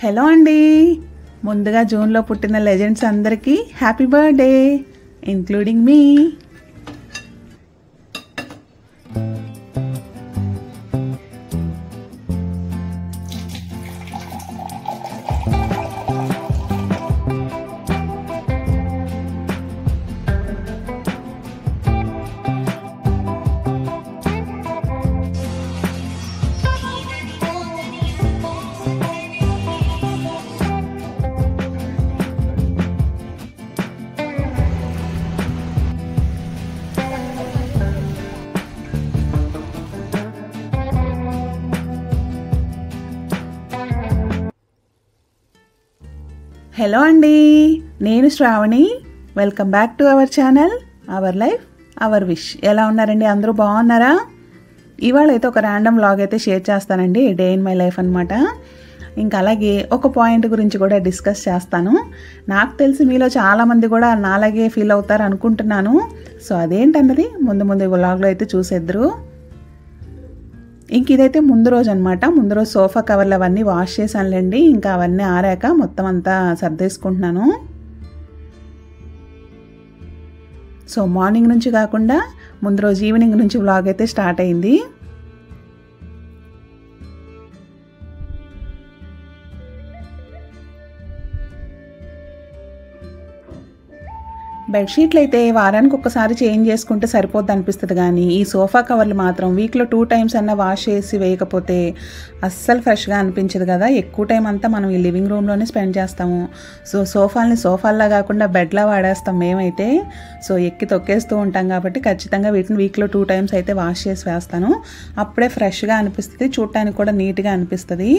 Hello అండి. ముందుగా జూన్లో పుట్టిన లెజెండ్స్ అందరికీ happy birthday, including me. Hello అండి, నేను Shravani. Welcome back to our channel our life our wish. ఎలా ఉన్నారండి? అందరూ బాగున్నారా? ఇవాళ అయితే ఒక ర్యాండమ్ వ్లాగ్ అయితే షేర్ చేస్తానండి, డే ఇన్ మై లైఫ్ అనమాట. ఇంకా అలాగే ఒక పాయింట్ గురించి కూడా డిస్కస్ చేస్తాను. నాకు తెలిసి మీలో చాలామంది కూడా నాలాగే ఫీల్ అవుతారు అనుకుంటున్నాను. సో అదేంటన్నది ముందు వ్లాగ్లో అయితే చూసేద్దరు. ఇంక ఇదైతే ముందు రోజు అనమాట. ముందు రోజు సోఫా కవర్లు అవన్నీ వాష్ చేశానులేండి. ఇంకా అవన్నీ ఆరాక మొత్తం అంతా సర్దేసుకుంటున్నాను. సో మార్నింగ్ నుంచి కాకుండా ముందు రోజు ఈవినింగ్ నుంచి వ్లాగ్ అయితే స్టార్ట్ అయింది. బెడ్షీట్లు అయితే వారానికి ఒక్కసారి చేంజ్ చేసుకుంటే సరిపోద్ది అనిపిస్తుంది, కానీ ఈ సోఫా కవర్లు మాత్రం వీక్లో 2 times అన్నా వాష్ చేసి వేయకపోతే అస్సలు ఫ్రెష్గా అనిపించదు కదా. ఎక్కువ టైం అంతా మనం ఈ లివింగ్ రూమ్లోనే స్పెండ్ చేస్తాము. సో సోఫాల్లా కాకుండా బెడ్లా వాడేస్తాం మేమైతే. సో ఎక్కి తొక్కేస్తూ ఉంటాం కాబట్టి ఖచ్చితంగా వీటిని వీక్లో 2 times అయితే వాష్ చేసి వేస్తాను. అప్పుడే ఫ్రెష్గా అనిపిస్తుంది, చూడటానికి కూడా నీట్గా అనిపిస్తుంది.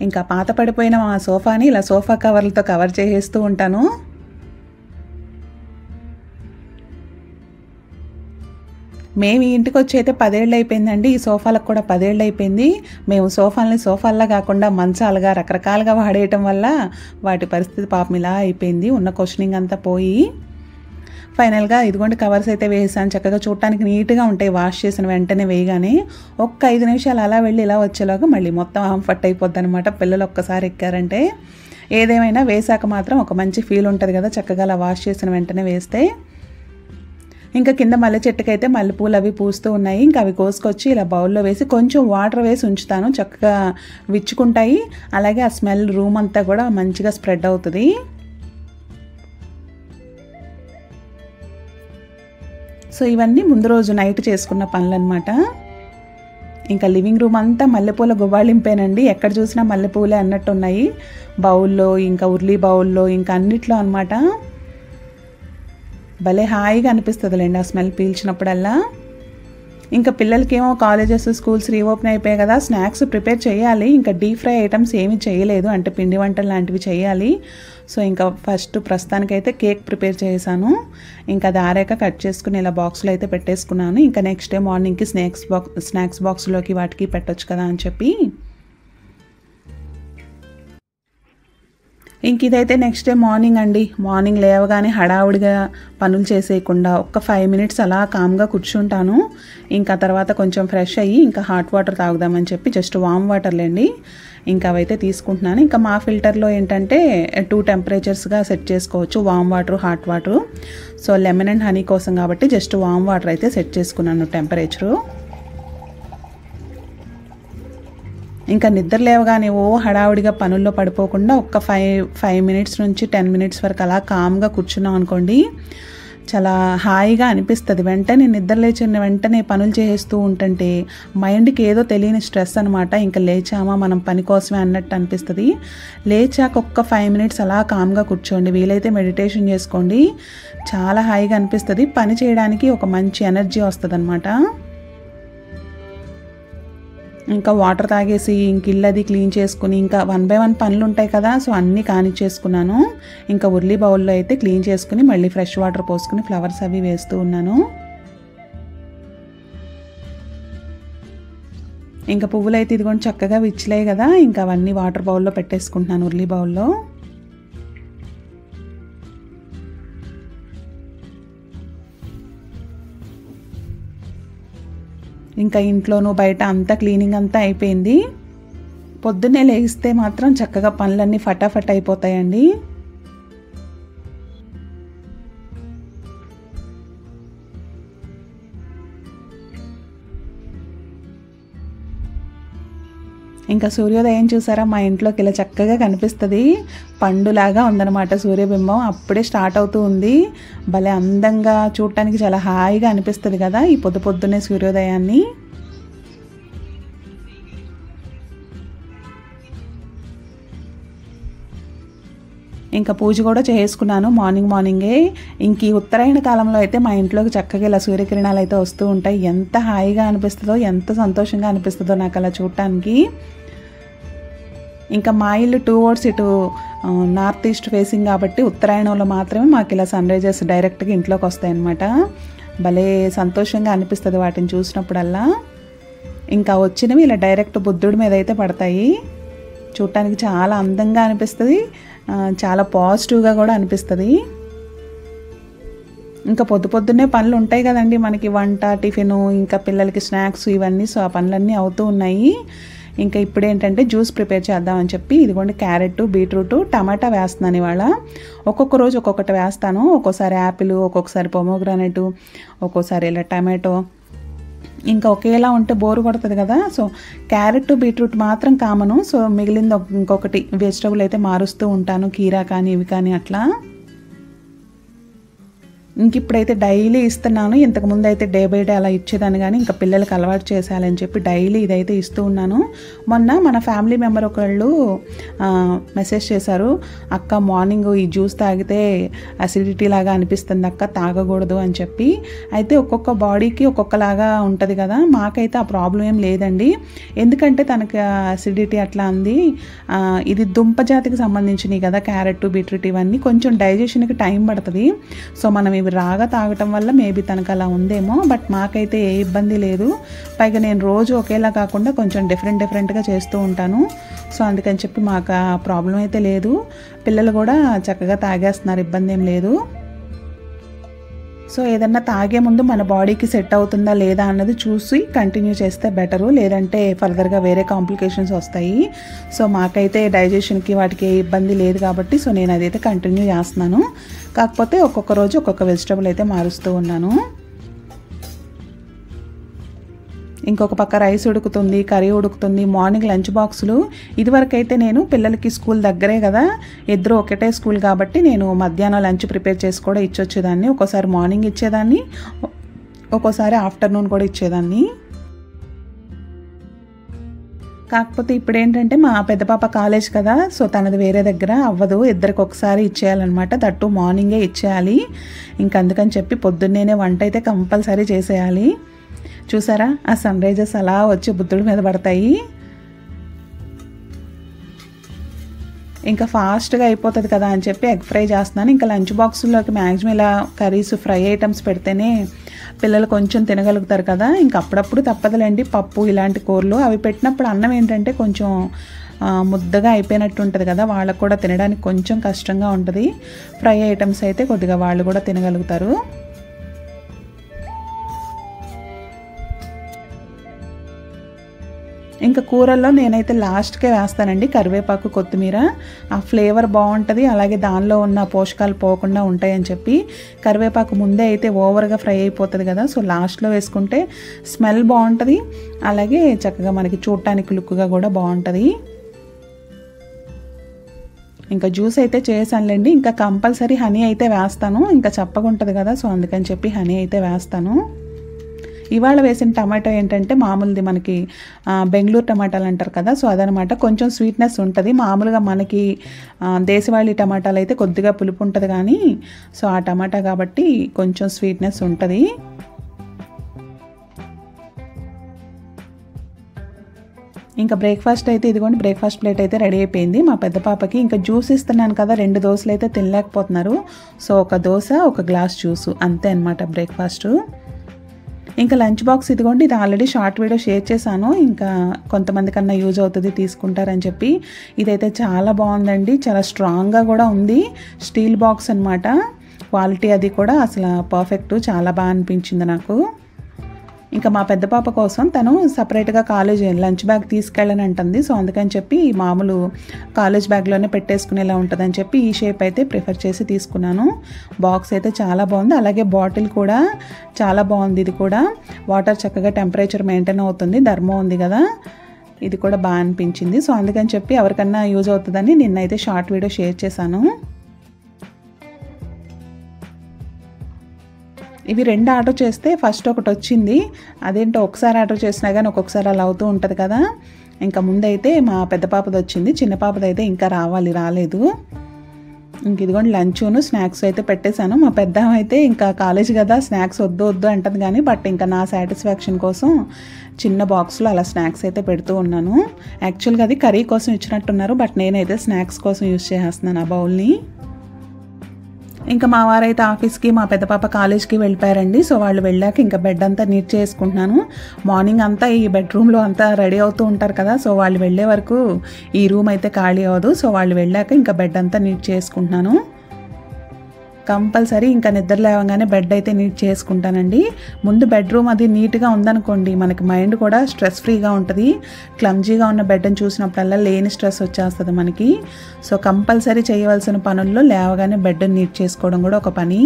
ఇంకా పాత పడిపోయిన మా సోఫాని ఇలా సోఫా కవర్లతో కవర్ చేసేస్తూ ఉంటాను. మేము ఈ ఇంటికి వచ్చి అయితే 10 ఏళ్ళు అయిపోయిందండి. ఈ సోఫాలకు కూడా 10 ఏళ్ళు అయిపోయింది. మేము సోఫాల్లా కాకుండా మంచాలుగా రకరకాలుగా వాడేయటం వల్ల వాటి పరిస్థితి పాపం ఇలా అయిపోయింది. ఉన్న క్వశ్చనింగ్ అంతా పోయి ఫైనల్గా ఇదిగోండి కవర్స్ అయితే వేసాను. చక్కగా చూడటానికి నీట్గా ఉంటాయి వాష్ చేసిన వెంటనే వేయగానే. ఒక్క 5 నిమిషాలు అలా వెళ్ళి ఇలా వచ్చేలాగా మళ్ళీ మొత్తం కంఫర్ట్ అయిపోద్ది అనమాట. పిల్లలు ఒక్కసారి ఎక్కారంటే. ఏదేమైనా వేసాక మాత్రం ఒక మంచి ఫీల్ ఉంటుంది కదా, చక్కగా అలా వాష్ చేసిన వెంటనే వేస్తే. ఇంకా కింద మల్లె చెట్టుకైతే మల్లెపూలు అవి పూస్తూ ఉన్నాయి. ఇంకా అవి కోసుకొచ్చి ఇలా బౌల్లో వేసి కొంచెం వాటర్ వేసి ఉంచుతాను, చక్కగా విచ్చుకుంటాయి. అలాగే ఆ స్మెల్ రూమ్ అంతా కూడా మంచిగా స్ప్రెడ్ అవుతుంది. సో ఇవన్నీ ముందు రోజు నైట్ చేసుకున్న పనులు అనమాట. ఇంకా లివింగ్ రూమ్ అంతా మల్లెపూల గువ్వాళింపేనండి. ఎక్కడ చూసినా మల్లెపూలే అన్నట్టు ఉన్నాయి. బౌల్లో, ఇంకా ఉర్లీ బౌల్లో, ఇంకా అన్నిట్లో అనమాట. భలే హాయిగా అనిపిస్తుందిలేండి ఆ స్మెల్ పీల్చినప్పుడల్లా. ఇంకా పిల్లలకేమో కాలేజెస్ స్కూల్స్ రీఓపెన్ అయిపోయాయి కదా, స్నాక్స్ ప్రిపేర్ చేయాలి. ఇంకా డీప్ ఫ్రై ఐటమ్స్ ఏమీ చేయలేదు, అంటే పిండి వంటలు లాంటివి చేయాలి. సో ఇంకా ఫస్ట్ ప్రస్తుతానికైతే కేక్ ప్రిపేర్ చేశాను. ఇంకా అది ఆరాక కట్ చేసుకుని ఇలా బాక్స్లో అయితే పెట్టేసుకున్నాను. ఇంకా నెక్స్ట్ డే మార్నింగ్కి స్నాక్స్ బాక్స్లోకి వాటికి పెట్టొచ్చు కదా అని చెప్పి. ఇంక ఇదైతే నెక్స్ట్ డే మార్నింగ్ అండి. మార్నింగ్ లేవగానే హడావుడిగా పనులు చేసేయకుండా ఒక్క 5 minutes అలా కామ్గా కూర్చుంటాను. ఇంకా తర్వాత కొంచెం ఫ్రెష్ అయ్యి ఇంకా హాట్ వాటర్ తాగుదామని చెప్పి జస్ట్ వామ్ వాటర్లేండి ఇంకా అవైతే తీసుకుంటున్నాను. ఇంకా మా ఫిల్టర్లో ఏంటంటే 2 temperatures సెట్ చేసుకోవచ్చు, warm water, hot water. So lemon and honey కోసం కాబట్టి జస్ట్ వామ్ వాటర్ అయితే సెట్ చేసుకున్నాను టెంపరేచరు. ఇంకా నిద్ర లేవగానే హడావుడిగా పనుల్లో పడిపోకుండా ఒక్క 5 minutes నుంచి 10 minutes వరకు అలా కామ్గా కూర్చున్నాం అనుకోండి, చాలా హాయిగా అనిపిస్తుంది. వెంటనే నిద్ర లేచిన వెంటనే పనులు చేస్తూ ఉంటుంటే మైండ్కి ఏదో తెలియని స్ట్రెస్ అనమాట. ఇంకా లేచామా మనం పని కోసమే అన్నట్టు అనిపిస్తుంది. లేచాక ఒక్క 5 minutes అలా కామ్గా కూర్చోండి, వీలైతే మెడిటేషన్ చేసుకోండి, చాలా హాయిగా అనిపిస్తుంది. పని చేయడానికి ఒక మంచి ఎనర్జీ వస్తుంది అనమాట. ఇంకా వాటర్ తాగేసి ఇంక ఇల్లు అది క్లీన్ చేసుకుని ఇంకా 1 by 1 పనులు ఉంటాయి కదా, సో అన్నీ కానిచ్చేసుకున్నాను. ఇంకా ఉర్లీ బౌల్లో అయితే క్లీన్ చేసుకుని మళ్ళీ ఫ్రెష్ వాటర్ పోసుకుని ఫ్లవర్స్ అవి వేస్తూ ఉన్నాను. ఇంకా పువ్వులు అయితే ఇదిగోండి చక్కగా విచ్చిలాయి కదా, ఇంకా అవన్నీ వాటర్ బౌల్లో పెట్టేసుకుంటున్నాను, ఉర్లీ బౌల్లో. ఇంకా ఇంట్లోనూ బయట అంతా క్లీనింగ్ అంతా అయిపోయింది. పొద్దున్నే లేస్తే మాత్రం చక్కగా పనులన్నీ ఫటాఫట్ అయిపోతాయండి. ఇంకా సూర్యోదయం చూసారా, మా ఇంట్లోకి ఇలా చక్కగా కనిపిస్తుంది. పండులాగా ఉందన్నమాట సూర్యబింబం. అప్పుడే స్టార్ట్ అవుతూ ఉంది. భలే అందంగా చూడటానికి చాలా హాయిగా అనిపిస్తుంది కదా ఈ పొద్దున్నే సూర్యోదయాన్ని. ఇంకా పూజ కూడా చేసుకున్నాను మార్నింగే. ఇంక ఈ ఉత్తరాయణ కాలంలో అయితే మా ఇంట్లోకి చక్కగా ఇలా సూర్యకిరణాలు అయితే వస్తూ ఉంటాయి. ఎంత హాయిగా అనిపిస్తుందో, ఎంత సంతోషంగా అనిపిస్తుందో నాకు అలా చూడటానికి. ఇంకా మా ఇల్లు టువర్డ్స్ ఇటు నార్త్ ఈస్ట్ ఫేసింగ్ కాబట్టి ఉత్తరాయణంలో మాత్రమే మాకు ఇలా సన్ రైజెస్ డైరెక్ట్గా ఇంట్లోకి వస్తాయన్నమాట. భలే సంతోషంగా అనిపిస్తుంది వాటిని చూసినప్పుడల్లా. ఇంకా వచ్చినవి ఇలా డైరెక్ట్ బుద్ధుడి మీద అయితే పడతాయి. చూడటానికి చాలా అందంగా అనిపిస్తుంది, చాలా పాజిటివ్గా కూడా అనిపిస్తుంది. ఇంకా పొద్దున్నే పనులు ఉంటాయి కదండి మనకి, వంట, టిఫిను, ఇంకా పిల్లలకి స్నాక్స్ ఇవన్నీ. సో ఆ పనులన్నీ అవుతూ ఉన్నాయి. ఇంకా ఇప్పుడు ఏంటంటే జ్యూస్ ప్రిపేర్ చేద్దామని చెప్పి ఇదిగోండి క్యారెట్, బీట్రూట్, టమాటా వేస్తున్నాను ఇవాళ. ఒక్కొక్క రోజు ఒక్కొక్కటి వేస్తాను. ఒక్కోసారి యాపిల్, ఒక్కొక్కసారి పొమోగ్రానేటు, ఒక్కోసారి ఇలా టమాటో. ఇంకా ఒకేలా ఉంటే బోరు కొడుతుంది కదా. సో క్యారెట్, బీట్రూట్ మాత్రం కామను. సో మిగిలింది ఇంకొకటి వెజిటబుల్ అయితే మారుస్తూ ఉంటాను, కీరా కానీ ఇవి కానీ అట్లా. ఇంక ఇప్పుడైతే డైలీ ఇస్తున్నాను. ఇంతకుముందు అయితే డే బై డే అలా ఇచ్చేదాన్ని, కానీ ఇంకా పిల్లలకి అలవాటు చేసేయాలని చెప్పి డైలీ ఇదైతే ఇస్తూ ఉన్నాను. మొన్న మన ఫ్యామిలీ మెంబర్ ఒకళ్ళు మెసేజ్ చేశారు, అక్క మార్నింగ్ ఈ జ్యూస్ తాగితే అసిడిటీ లాగా అనిపిస్తుంది అక్క, తాగకూడదు అని చెప్పి. అయితే ఒక్కొక్క బాడీకి ఒక్కొక్కలాగా ఉంటుంది కదా. మాకైతే ఆ ప్రాబ్లం ఏం లేదండి. ఎందుకంటే తనకి అసిడిటీ అట్లా అంది. ఇది దుంప జాతికి సంబంధించినవి కదా క్యారెట్, బీట్రూట్ ఇవన్నీ. కొంచెం డైజెషన్కి టైం పడుతుంది. సో మనం ఇవి రాగా తాగటం వల్ల మేబీ తనకు అలా ఉందేమో. బట్ మాకైతే ఏ ఇబ్బంది లేదు. పైగా నేను రోజు ఒకేలా కాకుండా కొంచెం డిఫరెంట్గా చేస్తూ ఉంటాను. సో అందుకని చెప్పి మాకు ఆ ప్రాబ్లం అయితే లేదు. పిల్లలు కూడా చక్కగా తాగేస్తున్నారు, ఇబ్బంది ఏం లేదు. సో ఏదన్నా తాగే ముందు మన బాడీకి సెట్ అవుతుందా లేదా అన్నది చూసి కంటిన్యూ చేస్తే బెటరు, లేదంటే ఫర్దర్గా వేరే కాంప్లికేషన్స్ వస్తాయి. సో మాకైతే డైజెషన్కి వాటికి ఏ ఇబ్బంది లేదు కాబట్టి సో నేను అదైతే కంటిన్యూ చేస్తున్నాను. కాకపోతే ఒక్కొక్క రోజు ఒక్కొక్క వెజిటబుల్ అయితే మారుస్తూ ఉన్నాను. ఇంకొక పక్క రైస్ ఉడుకుతుంది, కర్రీ ఉడుకుతుంది. మార్నింగ్ లంచ్ బాక్సులు ఇదివరకు అయితే నేను పిల్లలకి స్కూల్ దగ్గరే కదా, ఇద్దరు ఒకటే స్కూల్ కాబట్టి నేను మధ్యాహ్నం లంచ్ ప్రిపేర్ చేసి కూడా ఇచ్చొచ్చేదాన్ని. ఒక్కోసారి మార్నింగ్ ఇచ్చేదాన్ని, ఒక్కోసారి ఆఫ్టర్నూన్ కూడా ఇచ్చేదాన్ని. కాకపోతే ఇప్పుడు ఏంటంటే మా పెద్ద పాప కాలేజ్ కదా, సో తనది వేరే దగ్గర అవ్వదు, ఇద్దరికి ఒకసారి ఇచ్చేయాలన్నమాట. దట్టు మార్నింగే ఇచ్చేయాలి. ఇంకా అందుకని చెప్పి పొద్దున్నేనే వంట అయితే కంపల్సరీ చేసేయాలి. చూసారా ఆ సన్ రైజెస్ అలా వచ్చి బుద్ధుడి మీద పడతాయి. ఇంకా ఫాస్ట్గా అయిపోతుంది కదా అని చెప్పి ఎగ్ ఫ్రై చేస్తున్నాను. ఇంకా లంచ్ బాక్సుల్లోకి మ్యాక్సిమం ఇలా కర్రీస్, ఫ్రై ఐటమ్స్ పెడితేనే పిల్లలు కొంచెం తినగలుగుతారు కదా. ఇంకా అప్పుడప్పుడు తప్పదులేండి పప్పు ఇలాంటి కూరలు అవి పెట్టినప్పుడు అన్నం ఏంటంటే కొంచెం ముద్దగా అయిపోయినట్టు ఉంటుంది కదా, వాళ్ళకు కూడా తినడానికి కొంచెం కష్టంగా ఉంటుంది. ఫ్రై ఐటమ్స్ అయితే కొద్దిగా వాళ్ళు కూడా తినగలుగుతారు. ఇంకా కూరల్లో నేనైతే లాస్ట్కే వేస్తానండి కరివేపాకు, కొత్తిమీర. ఆ ఫ్లేవర్ బాగుంటుంది, అలాగే దానిలో ఉన్న పోషకాలు పోకుండా ఉంటాయని చెప్పి. కరివేపాకు ముందే అయితే ఓవర్గా ఫ్రై అయిపోతుంది కదా, సో లాస్ట్లో వేసుకుంటే స్మెల్ బాగుంటుంది, అలాగే చక్కగా మనకి చూడటానికి లుక్గా కూడా బాగుంటుంది. ఇంకా జ్యూస్ అయితే చేసానులేండి. ఇంకా కంపల్సరీ హనీ అయితే వేస్తాను, ఇంకా చప్పగా ఉంటుంది కదా, సో అందుకని చెప్పి హనీ అయితే వేస్తాను. ఇవాళ వేసిన టమాటో ఏంటంటే మామూలుది, మనకి బెంగళూరు టమాటాలు అంటారు కదా, సో అదనమాట. కొంచెం స్వీట్నెస్ ఉంటుంది. మామూలుగా మనకి దేశవాళీ టమాటాలు అయితే కొద్దిగా పులుపు ఉంటుంది కానీ, సో ఆ టమాటా కాబట్టి కొంచెం స్వీట్నెస్ ఉంటుంది. ఇంకా బ్రేక్ఫాస్ట్ అయితే ఇదిగోండి, బ్రేక్ఫాస్ట్ ప్లేట్ అయితే రెడీ అయిపోయింది మా పెద్ద పాపకి. ఇంకా జ్యూస్ ఇస్తున్నాను కదా, 2 దోశలు అయితే తినలేకపోతున్నారు. సో ఒక దోశ, ఒక గ్లాస్ జ్యూసు, అంతే అనమాట బ్రేక్ఫాస్ట్. ఇంకా లంచ్ బాక్స్ ఇదిగోండి, ఇది ఆల్రెడీ షార్ట్ వీడియో షేర్ చేశాను. ఇంకా కొంతమంది కన్నా యూజ్ అవుతుంది, తీసుకుంటారని చెప్పి. ఇదైతే చాలా బాగుందండి, చాలా స్ట్రాంగ్గా కూడా ఉంది. స్టీల్ బాక్స్ అనమాట, క్వాలిటీ అది కూడా అసలు పర్ఫెక్ట్, చాలా బాగా అనిపించింది నాకు. ఇంకా మా పెద్ద పాప కోసం తను సపరేట్గా కాలేజ్ లంచ్ బ్యాగ్ తీసుకెళ్ళని అంటుంది. సో అందుకని చెప్పి మామూలు కాలేజ్ బ్యాగ్లోనే పెట్టేసుకునేలా ఉంటుందని చెప్పి ఈ షేప్ అయితే ప్రిఫర్ చేసి తీసుకున్నాను. బాక్స్ అయితే చాలా బాగుంది. అలాగే బాటిల్ కూడా చాలా బాగుంది. ఇది కూడా వాటర్ చక్కగా టెంపరేచర్ మెయింటైన్ అవుతుంది. ధర్మో ఉంది కదా, ఇది కూడా బాగా అనిపించింది. సో అందుకని చెప్పి ఎవరికన్నా యూజ్ అవుతుందని నిన్నైతే షార్ట్ వీడియో షేర్ చేశాను. ఇవి 2 ఆర్డర్ చేస్తే ఫస్ట్ ఒకటి వచ్చింది. అదేంటో ఒకసారి ఆర్డర్ చేసినా కానీ ఒక్కొక్కసారి అలా అవుతూ ఉంటుంది కదా. ఇంకా ముందైతే మా పెద్ద పాపది వచ్చింది, చిన్న పాపదైతే ఇంకా రాలేదు. ఇంక ఇదిగోండి లంచ్ను స్నాక్స్ అయితే పెట్టేశాను. మా పెద్ద అయితే ఇంకా కాలేజ్ కదా స్నాక్స్ వద్దు అంటది కానీ, బట్ ఇంకా నా సాటిస్ఫాక్షన్ కోసం చిన్న బాక్స్లో అలా స్నాక్స్ అయితే పెడుతూ ఉన్నాను. యాక్చువల్గా అది కర్రీ కోసం ఇచ్చినట్టున్నారు, బట్ నేనైతే స్నాక్స్ కోసం యూజ్ చేస్తున్నాను ఆ బౌల్ని. ఇంకా మా వారైతే ఆఫీస్కి, మా పెద్ద పాప కాలేజ్కి వెళ్ళిపోయారండి. సో వాళ్ళు వెళ్ళాక ఇంకా బెడ్ అంతా నీట్ చేసుకుంటున్నాను. మార్నింగ్ అంతా ఈ బెడ్రూమ్లో అంతా రెడీ అవుతూ ఉంటారు కదా. సో వాళ్ళు వెళ్ళే వరకు ఈ రూమ్ అయితే ఖాళీ అవ్వదు. సో వాళ్ళు వెళ్ళాక ఇంకా బెడ్ అంతా నీట్ చేసుకుంటున్నాను. కంపల్సరీ ఇంకా నిద్ర లేవగానే బెడ్ అయితే నీట్ చేసుకుంటానండి. ముందు బెడ్రూమ్ అది నీట్గా ఉందనుకోండి, మనకి మైండ్ కూడా స్ట్రెస్ ఫ్రీగా ఉంటుంది. క్లమ్జీగా ఉన్న బెడ్ని చూసినప్పుడల్లా లేని స్ట్రెస్ వచ్చేస్తుంది మనకి. సో కంపల్సరీ చేయవలసిన పనుల్లో లేవగానే బెడ్ నీట్ చేసుకోవడం కూడా ఒక పని.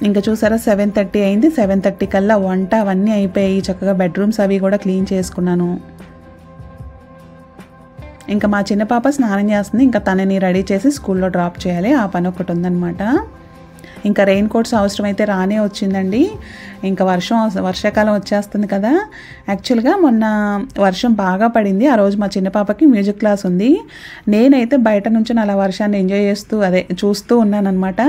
ఇంకా చూసారా 7:30 అయింది. 7:30 కల్లా వంట అవన్నీ అయిపోయాయి. చక్కగా బెడ్రూమ్స్ అవి కూడా క్లీన్ చేసుకున్నాను. ఇంకా మా చిన్న పాప స్నానం చేస్తుంది. ఇంకా తనని రెడీ చేసి స్కూల్లో డ్రాప్ చేయాలి. ఆ పని ఒకటి ఉందన్నమాట. ఇంకా రెయిన్ కోట్స్ అవసరం అయితే రానే వచ్చిందండి. ఇంకా వర్షాకాలం వచ్చేస్తుంది కదా. యాక్చువల్గా మొన్న వర్షం బాగా పడింది. ఆ రోజు మా చిన్న పాపకి మ్యూజిక్ క్లాస్ ఉంది. నేనైతే బయట నుంచి అలా వర్షాన్ని ఎంజాయ్ చేస్తూ చూస్తూ ఉన్నానన్నమాట.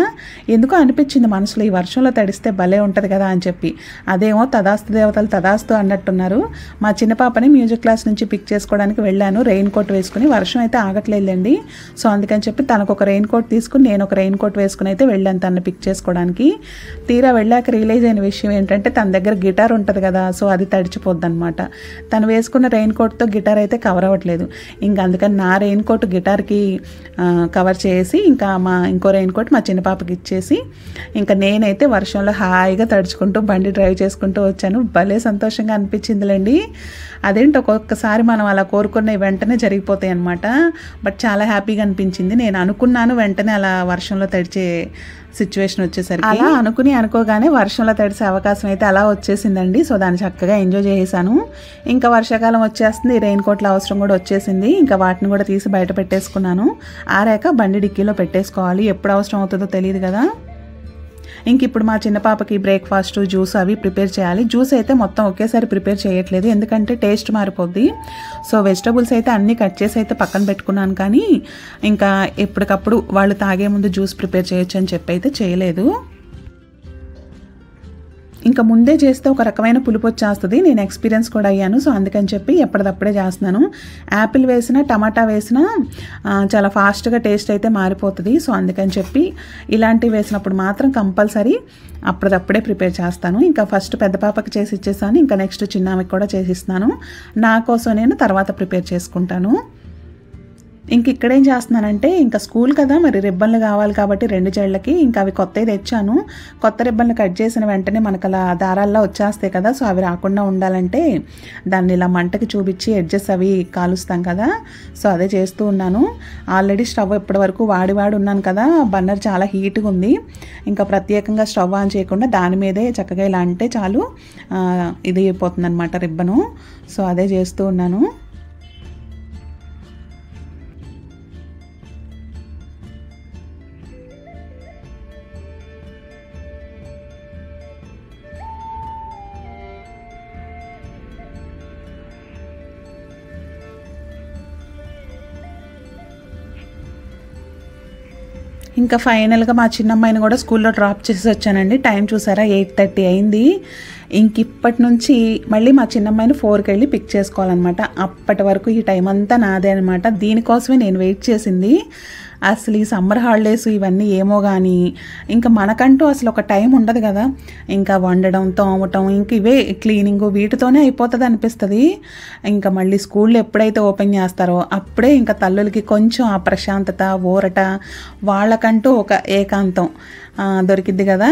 ఎందుకో అనిపించింది మనసులో, ఈ వర్షంలో తడిస్తే భలే ఉంటుంది కదా అని చెప్పి. అదేమో తదాస్తు దేవతలు తదాస్తు అన్నట్టున్నారు. మా చిన్న పాపని మ్యూజిక్ క్లాస్ నుంచి పిక్ చేసుకోవడానికి వెళ్ళాను రెయిన్ కోట్ వేసుకుని. వర్షం అయితే ఆగట్లేదండి. సో అందుకని చెప్పి తనకు ఒక రెయిన్ కోట్ తీసుకుని నేను ఒక రెయిన్ కోట్ వేసుకుని అయితే వెళ్ళాను తనని పిక్ చేసుకోవడానికి. తీరా వెళ్ళాక రియలైజ్ అయిన విషయం ఏంటంటే తన దగ్గర గిటార్ ఉంటుంది కదా. సో అది తడిచిపోద్ది అనమాట. తను వేసుకున్న రెయిన్ కోట్తో గిటార్ అయితే కవర్ అవ్వట్లేదు. ఇంకా అందుకని నా రెయిన్ కోట్ గిటార్కి కవర్ చేసి ఇంకా ఇంకో రెయిన్ కోట్ మా చిన్న పాపకి ఇచ్చేసి ఇంకా నేనైతే వర్షంలో హాయిగా తడుచుకుంటూ బండి డ్రైవ్ చేసుకుంటూ వచ్చాను. భలే సంతోషంగా అనిపించిందిలేండి. అదేంటి ఒక్కొక్కసారి మనం అలా కోరుకున్న వెంటనే జరిగిపోతాయి అన్నమాట. బట్ చాలా హ్యాపీగా అనిపించింది. నేను అనుకున్నాను వెంటనే అలా వర్షంలో తడిచే సిచ్యువేషన్ వచ్చేసరికి. అలా అనుకోగానే వర్షంలో తడిసే అవకాశం అయితే అలా వచ్చేసిందండి. సో దాన్ని చక్కగా ఎంజాయ్ చేశాను. ఇంకా వర్షాకాలం వచ్చేస్తుంది, రెయిన్ కోట్ల అవసరం కూడా వచ్చేసింది. ఇంకా వాటిని కూడా తీసి బయట పెట్టేసుకున్నాను. ఆరాక బండి డిక్కీలో పెట్టేసుకోవాలి, ఎప్పుడు అవసరం అవుతుందో తెలియదు కదా. ఇంక ఇప్పుడు మా చిన్న పాపకి బ్రేక్ఫాస్ట్ జ్యూస్ అవి ప్రిపేర్ చేయాలి. జ్యూస్ అయితే మొత్తం ఒకేసారి ప్రిపేర్ చేయట్లేదు, ఎందుకంటే టేస్ట్ మారిపోద్ది. సో వెజిటబుల్స్ అయితే అన్నీ కట్ చేసి అయితే పక్కన పెట్టుకున్నాను. కానీ ఇంకా ఎప్పటికప్పుడు వాళ్ళు తాగే ముందు జ్యూస్ ప్రిపేర్ చేయొచ్చు అని చెప్పి అయితే చేయలేదు. ఇంకా ముందే చేస్తే ఒక రకమైన పులుపు వచ్చేస్తుంది. నేను ఎక్స్పీరియన్స్ కూడా అయ్యాను. సో అందుకని చెప్పి ఎప్పటిదప్పుడే చేస్తున్నాను. యాపిల్ వేసినా టమాటా వేసినా చాలా ఫాస్ట్గా టేస్ట్ అయితే మారిపోతుంది. సో అందుకని చెప్పి ఇలాంటివి వేసినప్పుడు మాత్రం కంపల్సరీ అప్పటిదప్పుడే ప్రిపేర్ చేస్తాను. ఇంకా ఫస్ట్ పెద్ద పాపకి చేసి ఇచ్చేసాను. ఇంకా నెక్స్ట్ చిన్నామెకి కూడా చేసిస్తాను. నా కోసం నేను తర్వాత ప్రిపేర్ చేసుకుంటాను. ఇంక ఇక్కడేం చేస్తున్నానంటే ఇంకా స్కూల్ కదా, మరి రిబ్బన్లు కావాలి కాబట్టి 2 జళ్ళకి ఇంకా అవి కొత్తవి తెచ్చాను. కొత్త రిబ్బన్లు కట్ చేసిన వెంటనే మనకు అలా దారాల్లో వచ్చేస్తాయి కదా. సో అవి రాకుండా ఉండాలంటే దాన్ని ఇలా మంటకి చూపించి ఎడ్జెస్ అవి కాలుస్తాం కదా. సో అదే చేస్తూ ఉన్నాను. ఆల్రెడీ స్టవ్ ఇప్పటి వరకు వాడి ఉన్నాను కదా. బర్నర్ చాలా హీట్గా ఉంది. ఇంకా ప్రత్యేకంగా స్టవ్ ఆన్ చేయకుండా దాని మీదే చక్కగా ఇలా అంటే చాలు ఇది అయిపోతుంది అనమాట రిబ్బను. సో అదే చేస్తూ ఉన్నాను. ఇంకా ఫైనల్గా మా చిన్నమ్మాయిని కూడా స్కూల్లో డ్రాప్ చేసి వచ్చానండి. టైం చూసారా 8:30 అయింది. ఇంక ఇప్పటి నుంచి మళ్ళీ మా చిన్నమ్మాయిని 4కి వెళ్ళి పిక్ చేసుకోవాలన్నమాట. అప్పటి వరకు ఈ టైం అంతా నాదే అనమాట. దీనికోసమే నేను వెయిట్ చేసింది. అసలు ఈ సమ్మర్ హాలిడేస్ ఇవన్నీ ఏమో కానీ ఇంకా మనకంటూ అసలు ఒక టైం ఉండదు కదా. ఇంకా వండడం, తోమటం, ఇంక ఇవే క్లీనింగ్ వీటితోనే అయిపోతుంది అనిపిస్తుంది. ఇంకా మళ్ళీ స్కూళ్ళు ఎప్పుడైతే ఓపెన్ చేస్తారో అప్పుడే ఇంకా తల్లులకి కొంచెం ఆ ప్రశాంతత, ఊరట, వాళ్ళకంటూ ఒక ఏకాంతం దొరికిద్ది కదా.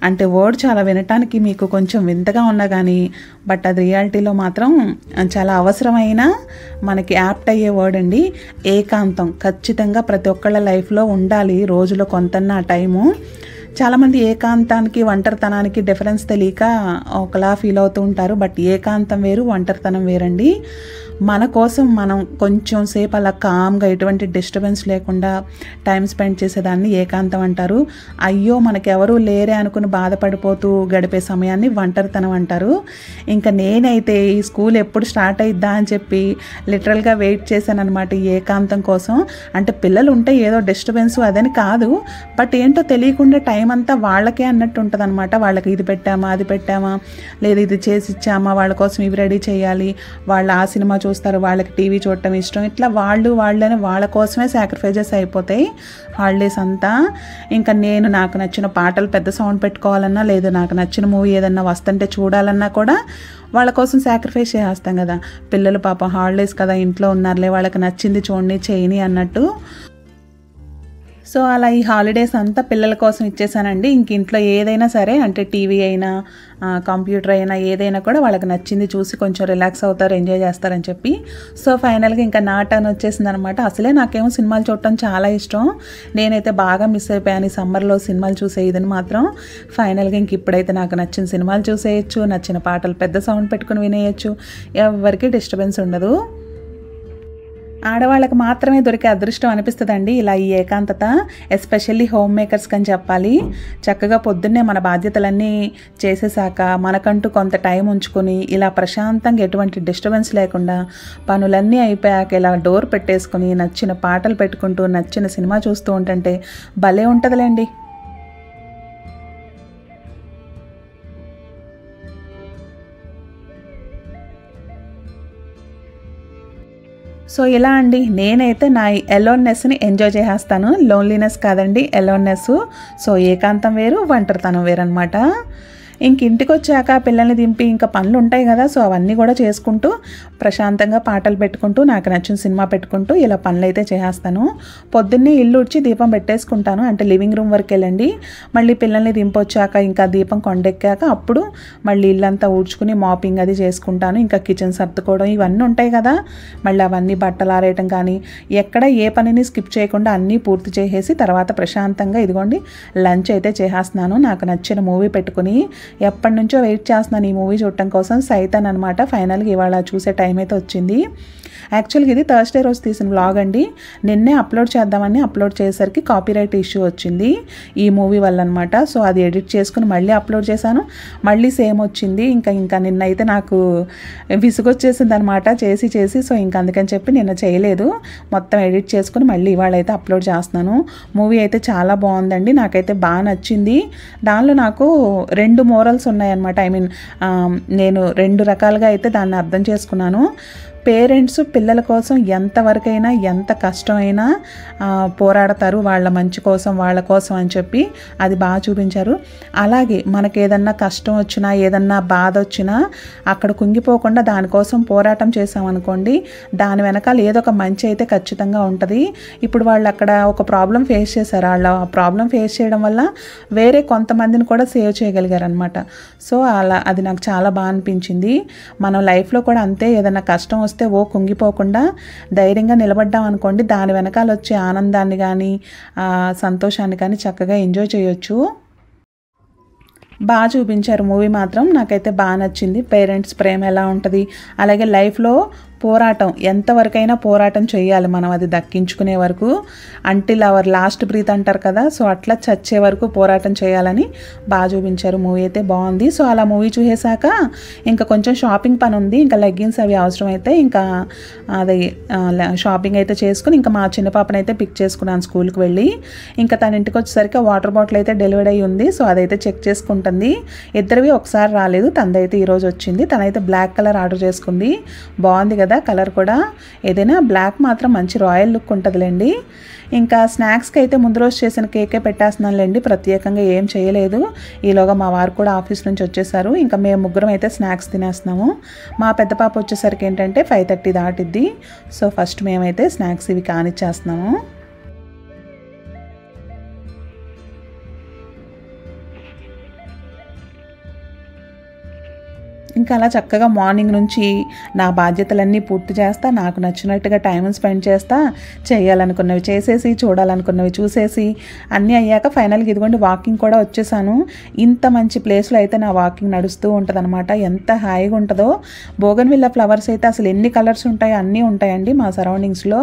అంటే వర్డ్ చాలా వినటానికి మీకు కొంచెం వింతగా ఉన్నా కానీ బట్ అది రియాలిటీలో మాత్రం చాలా అవసరమైన మనకి యాప్ట్ అయ్యే వర్డ్ అండి. ఏకాంతం ఖచ్చితంగా ప్రతి ఒక్కళ్ళ లైఫ్లో ఉండాలి, రోజులో కొంతన్నా టైము. చాలామంది ఏకాంతానికి ఒంటరితనానికి డిఫరెన్స్ తెలియక ఒకలా ఫీల్ అవుతూ ఉంటారు. బట్ ఏకాంతం వేరు, ఒంటరితనం వేరండి. మన కోసం మనం కొంచెం సేపు అలా కామ్గా ఎటువంటి డిస్టర్బెన్స్ లేకుండా టైం స్పెండ్ చేసేదాన్ని ఏకాంతం అంటారు. అయ్యో మనకెవరూ లేరే అనుకుని బాధపడిపోతూ గడిపే సమయాన్ని ఒంటరితనం అంటారు. ఇంకా నేనైతే ఈ స్కూల్ ఎప్పుడు స్టార్ట్ అయిద్దా అని చెప్పి లిటరల్గా వెయిట్ చేశాను అనమాట ఈ ఏకాంతం కోసం. అంటే పిల్లలు ఉంటే ఏదో డిస్టర్బెన్స్ అదని కాదు, బట్ ఏంటో తెలియకుండా టైం అంతా వాళ్ళకే అన్నట్టు ఉంటుంది అనమాట. వాళ్ళకి ఇది పెట్టామా, అది పెట్టామా, లేదు ఇది చేసి ఇచ్చామా, వాళ్ళ కోసం ఇవి రెడీ చేయాలి, వాళ్ళు ఆ సినిమా చూస్తారు, వాళ్ళకి టీవీ చూడటం ఇష్టం, ఇట్లా వాళ్ళని వాళ్ళ కోసమే సాక్రిఫైజెస్ అయిపోతాయి హాలిడేస్ అంతా. ఇంకా నేను నాకు నచ్చిన పాటలు పెద్ద సౌండ్ పెట్టుకోవాలన్నా, లేదు నాకు నచ్చిన మూవీ ఏదన్నా వస్తుంటే చూడాలన్నా కూడా వాళ్ళ కోసం సాక్రిఫైస్ చేసేస్తాం కదా. పిల్లలు పాపం హాలిడేస్ కదా ఇంట్లో ఉన్నారులే, వాళ్ళకి నచ్చింది చూడండి చేయని అన్నట్టు. సో అలా ఈ హాలిడేస్ అంతా పిల్లల కోసం ఇచ్చేసానండి. ఇంక ఇంట్లో ఏదైనా సరే, అంటే టీవీ అయినా కంప్యూటర్ అయినా ఏదైనా కూడా వాళ్ళకి నచ్చింది చూసి కొంచెం రిలాక్స్ అవుతారు, ఎంజాయ్ చేస్తారని చెప్పి. సో ఫైనల్గా ఇంకా నా టర్న్ వచ్చేసింది అనమాట. అసలే నాకేమో సినిమాలు చూడటం చాలా ఇష్టం. నేనైతే బాగా మిస్ అయిపోయాను ఈ సమ్మర్లో సినిమాలు చూసేదని మాత్రం. ఫైనల్గా ఇంక ఇప్పుడైతే నాకు నచ్చిన సినిమాలు చూసేయచ్చు, నచ్చిన పాటలు పెద్ద సౌండ్ పెట్టుకుని వినేయచ్చు, ఎవరికి డిస్టర్బెన్స్ ఉండదు. ఆడవాళ్ళకి మాత్రమే దొరికే అదృష్టం అనిపిస్తుందండి ఇలా ఈ ఏకాంతత, ఎస్పెషల్లీ హోమ్ మేకర్స్కి అని చెప్పాలి. చక్కగా పొద్దున్నే మన బాధ్యతలన్నీ చేసేసాక మనకంటూ కొంత టైం ఉంచుకొని ఇలా ప్రశాంతంగా ఎటువంటి డిస్టర్బెన్స్ లేకుండా పనులన్నీ అయిపోయాక ఇలా డోర్ పెట్టేసుకొని నచ్చిన పాటలు పెట్టుకుంటూ నచ్చిన సినిమా చూస్తూ ఉంటుంటే భలే ఉంటుందిలేండి. సో ఇలా అండి నేనైతే నా ఎలోన్నెస్ని ఎంజాయ్ చేసేస్తాను. లోన్లీనెస్ కాదండి, ఎలోన్నెస్. సో ఏకాంతం వేరు, ఒంటరితనం వేరు అనమాట. ఇంక ఇంటికి వచ్చాక పిల్లల్ని దింపి ఇంకా పనులు ఉంటాయి కదా, సో అవన్నీ కూడా చేసుకుంటూ ప్రశాంతంగా పాటలు పెట్టుకుంటూ నాకు నచ్చిన సినిమా పెట్టుకుంటూ ఇలా పనులు అయితే చేసేస్తాను. పొద్దున్నే ఇల్లు ఉడ్చి దీపం పెట్టేసుకుంటాను, అంటే లివింగ్ రూమ్ వరకు వెళ్ళండి. మళ్ళీ పిల్లల్ని దింపొచ్చాక ఇంకా దీపం కొండెక్కాక అప్పుడు మళ్ళీ ఇల్లంతా ఊడ్చుకుని మాపింగ్ అది చేసుకుంటాను. ఇంకా కిచెన్ సర్దుకోవడం ఇవన్నీ ఉంటాయి కదా, మళ్ళీ అవన్నీ బట్టలు ఆరేయటం కానీ ఎక్కడ ఏ పనిని స్కిప్ చేయకుండా అన్నీ పూర్తి చేసేసి తర్వాత ప్రశాంతంగా ఇదిగోండి లంచ్ అయితే చేసేస్తున్నాను. నాకు నచ్చిన మూవీ పెట్టుకుని ఎప్పటి నుంచో వెయిట్ చేస్తున్నాను ఈ మూవీ చూడటం కోసం, సైతాన్ అనమాట. ఫైనల్గా ఇవాళ చూసే టైం అయితే వచ్చింది. యాక్చువల్గా ఇది థర్స్డే రోజు తీసిన వ్లాగ్ అండి. నిన్నే అప్లోడ్ చేద్దామని అప్లోడ్ చేసేసరికి కాపీరైట్ ఇష్యూ వచ్చింది ఈ మూవీ వల్ల అనమాట. సో అది ఎడిట్ చేసుకుని మళ్ళీ అప్లోడ్ చేశాను, మళ్ళీ సేమ్ వచ్చింది. ఇంకా నిన్నైతే నాకు విసుగొచ్చేసింది అనమాట చేసి. సో ఇంకా అందుకని చెప్పి నిన్న చేయలేదు, మొత్తం ఎడిట్ చేసుకుని మళ్ళీ ఇవాళ అయితే అప్లోడ్ చేస్తున్నాను. మూవీ అయితే చాలా బాగుందండి, నాకైతే బాగా నచ్చింది. దానిలో నాకు 2 మోరల్స్ ఉన్నాయన్నమాట. నేను 2 రకాలుగా అయితే దాన్ని అర్థం చేసుకున్నాను. పేరెంట్స్ పిల్లల కోసం ఎంతవరకైనా ఎంత కష్టమైనా పోరాడతారు వాళ్ళ మంచి కోసం, వాళ్ళ కోసం అని చెప్పి అది బాగా చూపించారు. అలాగే మనకి ఏదన్నా కష్టం వచ్చినా ఏదన్నా బాధ వచ్చినా అక్కడ కుంగిపోకుండా దానికోసం పోరాటం చేసామనుకోండి, దాని వెనకాల ఏదో ఒక మంచి అయితే ఖచ్చితంగా ఉంటుంది. ఇప్పుడు వాళ్ళు అక్కడ ఒక ప్రాబ్లం ఫేస్ చేశారు, వాళ్ళ ప్రాబ్లం ఫేస్ చేయడం వల్ల వేరే కొంతమందిని కూడా సేవ్ చేయగలిగారు అనమాట. సో అలా అది నాకు చాలా బాగా అనిపించింది. మనం లైఫ్లో కూడా అంతే, ఏదైనా కష్టం వస్తే కుంగిపోకుండా ధైర్యంగా నిలబడ్డాం అనుకోండి, దాని వెనకాల వచ్చే ఆనందాన్ని కానీ సంతోషాన్ని కానీ చక్కగా ఎంజాయ్ చేయొచ్చు. బాగా చూపించారు మూవీ మాత్రం, నాకైతే బాగా నచ్చింది. పేరెంట్స్ ప్రేమ ఎలా ఉంటుంది, అలాగే లైఫ్లో పోరాటం ఎంతవరకైనా పోరాటం చేయాలి మనం అది దక్కించుకునే వరకు, అంటిల్ అవర్ లాస్ట్ బ్రీత్ అంటారు కదా, సో అట్లా చచ్చే వరకు పోరాటం చేయాలని బాగా చూపించారు. మూవీ అయితే బాగుంది. సో అలా మూవీ చూసేసాక ఇంకా కొంచెం షాపింగ్ పని ఉంది, ఇంకా లెగ్గిన్స్ అవి అవసరం అయితే ఇంకా అది షాపింగ్ అయితే చేసుకుని ఇంకా మా చిన్న పాపని అయితే పిక్ చేసుకున్నాను స్కూల్కి వెళ్ళి. ఇంకా తన ఇంటికి వచ్చేసరికి వాటర్ బాటిల్ అయితే డెలివరీ అయ్యి ఉంది, సో అదైతే చెక్ చేసుకుంటుంది. ఇద్దరివి ఒకసారి రాలేదు, తనదైతే ఈరోజు వచ్చింది. తనైతే బ్లాక్ కలర్ ఆర్డర్ చేసుకుంది, బాగుంది కదా కలర్ కూడా. ఏదైనా బ్లాక్ మాత్రం మంచి రాయల్ లుక్ ఉంటుందిలేండి. ఇంకా స్నాక్స్కి అయితే ముందు రోజు చేసిన కేకే పెట్టేస్తున్నానులేండి, ప్రత్యేకంగా ఏం చేయలేదు. ఈలోగా మా వారు కూడా ఆఫీస్ నుంచి వచ్చేసారు, ఇంకా మేము ముగ్గురం అయితే స్నాక్స్ తినేస్తున్నాము. మా పెద్ద పాప వచ్చేసరికి ఏంటంటే 5:30 దాటిద్ది. సో ఫస్ట్ మేమైతే స్నాక్స్ ఇవి కానిచ్చేస్తున్నాము. ఇంకా అలా చక్కగా మార్నింగ్ నుంచి నా బాధ్యతలన్నీ పూర్తి చేస్తా, నాకు నచ్చినట్టుగా టైం స్పెండ్ చేస్తా, చేయాలనుకున్నవి చేసేసి, చూడాలనుకున్నవి చూసేసి అన్నీ అయ్యాక ఫైనల్గా ఇదిగోండి వాకింగ్ కూడా వచ్చేసాను. ఇంత మంచి ప్లేస్లో అయితే నా వాకింగ్ నడుస్తూ ఉంటుంది అనమాట. ఎంత హాయిగా ఉంటుందో. బోగన్విల్లా ఫ్లవర్స్ అయితే అసలు ఎన్ని కలర్స్ ఉంటాయో అన్నీ ఉంటాయండి మా సరౌండింగ్స్లో.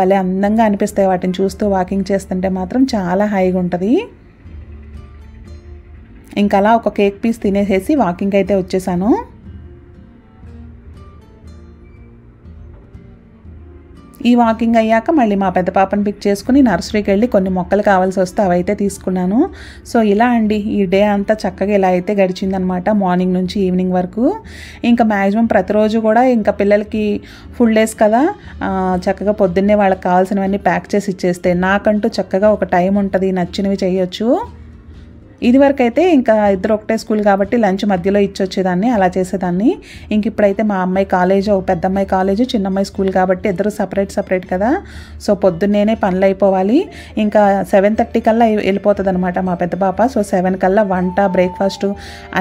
భలే అందంగా అనిపిస్తాయి వాటిని చూస్తూ వాకింగ్ చేస్తుంటే మాత్రం చాలా హాయిగా ఉంటుంది. ఇంకా అలా ఒక కేక్ పీస్ తినేసేసి వాకింగ్ అయితే వచ్చేసాను. ఈ వాకింగ్ అయ్యాక మళ్ళీ మా పెద్ద పాపను పిక్ చేసుకుని నర్సరీకి వెళ్ళి కొన్ని మొక్కలు కావాల్సి వస్తే అవైతే తీసుకున్నాను. సో ఇలా అండి ఈ డే అంతా చక్కగా ఇలా అయితే గడిచిందనమాట, మార్నింగ్ నుంచి ఈవినింగ్ వరకు. ఇంకా మ్యాక్సిమం ప్రతిరోజు కూడా ఇంకా పిల్లలకి ఫుల్ డేస్ కదా, చక్కగా పొద్దున్నే వాళ్ళకి కావాల్సినవన్నీ ప్యాక్ చేసి ఇచ్చేస్తే నాకంటూ చక్కగా ఒక టైం ఉంటుంది, నచ్చినవి చేయొచ్చు. ఇదివరకు అయితే ఇంకా ఇద్దరు ఒకటే స్కూల్ కాబట్టి లంచ్ మధ్యలో ఇచ్చొచ్చేదాన్ని, అలా చేసేదాన్ని. ఇంక ఇప్పుడైతే మా అమ్మాయి కాలేజ్, ఒక పెద్ద అమ్మాయి కాలేజ్, చిన్న అమ్మాయి స్కూల్ కాబట్టి ఇద్దరు సపరేట్ కదా. సో పొద్దున్నేనే పనులు అయిపోవాలి. ఇంకా 7:30 కల్లా వెళ్ళిపోతుంది అనమాట మా పెద్ద పాప. సో 7 కల్లా వంట, బ్రేక్ఫాస్ట్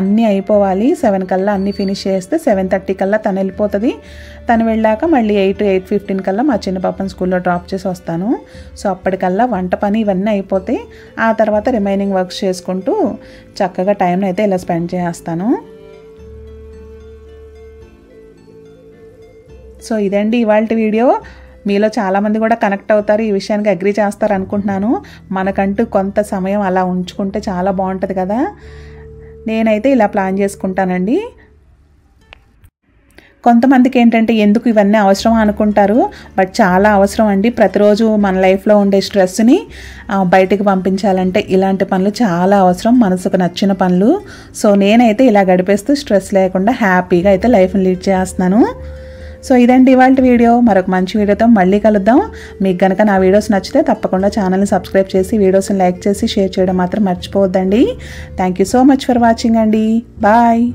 అన్నీ అయిపోవాలి. 7 కల్లా అన్నీ ఫినిష్ చేస్తే 7:30 కల్లా తను వెళ్ళిపోతుంది. తను వెళ్ళాక మళ్ళీ 8:15 కల్లా మా చిన్న పాపను స్కూల్లో డ్రాప్ చేసి వస్తాను. సో అప్పటికల్లా వంట పని ఇవన్నీ అయిపోతే ఆ తర్వాత రిమైనింగ్ వర్క్స్ చేసుకుంటూ చక్కగా టైంని అయితే ఇలా స్పెండ్ చేస్తాను. సో ఇదండి ఇవాల్టి వీడియో. మీలో చాలామంది కూడా కనెక్ట్ అవుతారు, ఈ విషయానికి అగ్రీ చేస్తారు అనుకుంటున్నాను. మనకంటూ కొంత సమయం అలా ఉంచుకుంటే చాలా బాగుంటుంది కదా. నేనైతే ఇలా ప్లాన్ చేసుకుంటానండి. కొంతమందికి ఏంటంటే ఎందుకు ఇవన్నీ అవసరం అనుకుంటారు, బట్ చాలా అవసరం అండి. ప్రతిరోజు మన లైఫ్లో ఉండే స్ట్రెస్ని బయటికి పంపించాలంటే ఇలాంటి పనులు చాలా అవసరం, మనసుకు నచ్చిన పనులు. సో నేనైతే ఇలా గడిపేస్తూ స్ట్రెస్ లేకుండా హ్యాపీగా అయితే లైఫ్ని లీడ్ చేస్తున్నాను. సో ఇదండి ఇవాళ వీడియో. మరొక మంచి వీడియోతో మళ్ళీ కలుద్దాం. మీకు కనుక నా వీడియోస్ నచ్చితే తప్పకుండా ఛానల్ని సబ్స్క్రైబ్ చేసి వీడియోస్ని లైక్ చేసి షేర్ చేయడం మాత్రం మర్చిపోవద్దండి. Thank you so much for watching అండి. బాయ్.